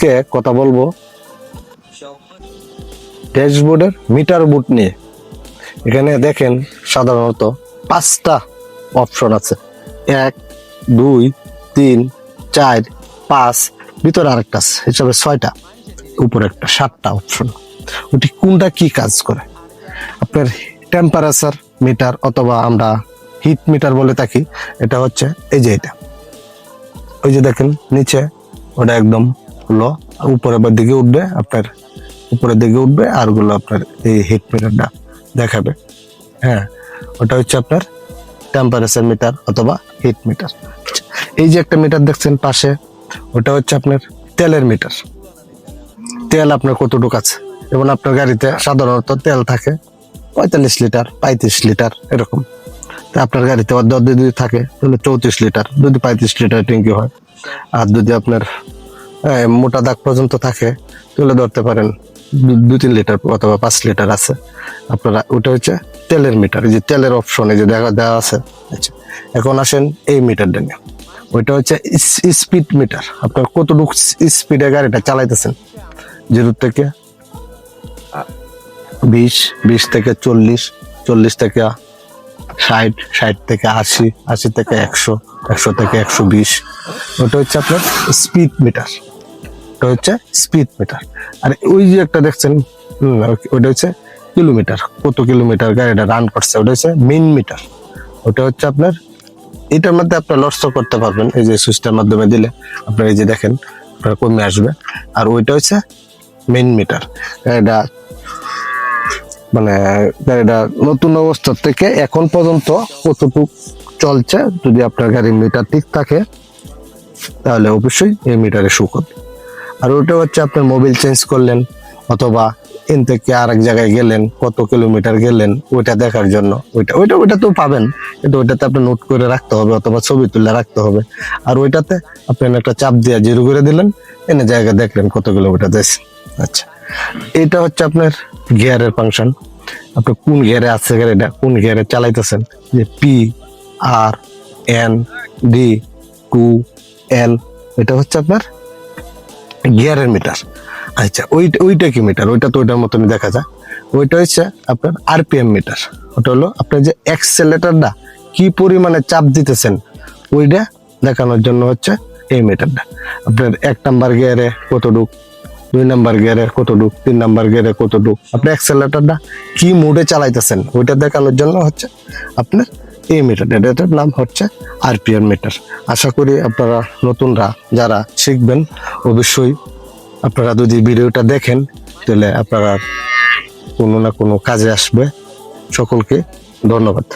আজকে কথা বলবো ড্যাশবোর্ডের মিটার বুট নিয়ে। এখানে দেখেন সাধারণত 5টা অপশন আছে, 1 2 3 4 5, ভিতরে আরেকটা আছে, হিসাবে 6টা, উপরে একটা 7টা অপশন। ওটি কোনটা কি কাজ করে? আপনার টেম্পারেচার মিটার অথবা আমরা হিট মিটার বলে থাকি। এটা হচ্ছে এই যে এটা, ওই যে দেখেন নিচে ওটা একদম লো, উপরের দিকে উঠবে, আপনার উপরের দিকে উঠবে, আর গুলো আপনার এই হিট মিটারটা দেখাবে। হ্যাঁ, ওটা হচ্ছে আপনার টেম্পারেচার মিটার অথবা হিট মিটার। এই যে একটা মিটার দেখছেন পাশে, ওটা হচ্ছে আপনার তেলের মিটার। তেল আপনার কতটুকু আছে, যেমন আপনার গাড়িতে সাধারণত তেল থাকে 45 লিটার 35 লিটার এরকম। আপনার গাড়িতে যদি থাকে তাহলে 34 লিটার, যদি 35 লিটার ট্যাঙ্কি হয়। আর যদি আপনার মোটা দাগ পর্যন্ত থাকে তাহলে ধরতে পারেন 2-3 লিটার অথবা 5 লিটার আছে আপনারা। ওটা হচ্ছে তেলের মিটার, এই যে তেলের অপশন এই যে দেওয়া আছে। আচ্ছা, এখন আসেন এই মিটারটা নিয়ে। ওইটা হচ্ছে স্পিড মিটার, আপনার কতটুকু স্পিডে গাড়িটা চালাইতেছেন, 0 থেকে 20 থেকে 40, 40 থেকে 60, 60 থেকে 80, 80 থেকে 100, 100 থেকে 120। ওটা হচ্ছে আপনার স্পিড মিটার, ওটা হচ্ছে স্পিড মিটার। আর ওই যে একটা দেখছেন, ওটা হচ্ছে কিলোমিটার, কত কিলোমিটার গাড়িটা রান করছে, ওটা হচ্ছে মেইন মিটার। ওটা হচ্ছে আপনার, এটার মধ্যে আপনার লক্ষ্য করতে পারবেন, এই যে সুইচটার মাধ্যমে দিলে আপনার এই যে দেখেন আপনার কমে আসবে। আর ওইটা হচ্ছে মেইন মিটার। গাড়িটা মানে গাড়িটা নতুন অবস্থা থেকে এখন পর্যন্ত কতটুকু চলছে, যদি আপনার গাড়ির মিটার ঠিক থাকে তাহলে অবশ্যই এই মিটারে শো করবে। আর ওইটা হচ্ছে আপনার মোবিল চেঞ্জ করলেন অথবা এন থেকে আরেক জায়গায় গেলেন, কত কিলোমিটার গেলেন ওইটা দেখার জন্য। ওইটা তো পাবেন, কিন্তু ওইটাতে আপনি নোট করে রাখতে হবে অথবা ছবি তুলে রাখতে হবে। আর ওইটাতে আপনি একটা চাপ দিয়ে 0 করে দিলেন, এনে জায়গা দেখলেন কত কিলোমিটার যাচ্ছে। আচ্ছা, এটা হচ্ছে আপনার গিয়ারের ফাংশন। আপনি কোন গিয়ারে আছে গাড়িটা, কোন গিয়ারে চালাইতেছেন, যে PRND2L, এটা হচ্ছে আপনার গিয়ারের মিটার। আচ্ছা, ওইটা কি মিটার? ওইটা তো ওইটার মতনই দেখা যায়। ওইটা হচ্ছে আপনার RPM মিটার। ওটা হলো আপনার যে অ্যাক্সেলেটরটা কি পরিমাণে চাপ দিতেছেন ওইটা দেখানোর জন্য হচ্ছে এই মিটারটা। আপনার 1 নাম্বার গিয়ারে কতটুক, 2 নাম্বার গিয়ারে কতটুক, 3 নাম্বার গিয়ারে কতটুক, আপনি অ্যাক্সেলেটরটা কি মোডে চালাইতেছেন ওইটা দেখানোর জন্য হচ্ছে আপনার এই মিটারটা। এটার নাম হচ্ছে RPM মিটার। আশা করি আপনারা নতুনরা যারা শিখবেন, অবশ্যই আপনারা যদি ভিডিওটা দেখেন তাহলে আপনারা কোনো না কোনো কাজে আসবে। সকলকে ধন্যবাদ।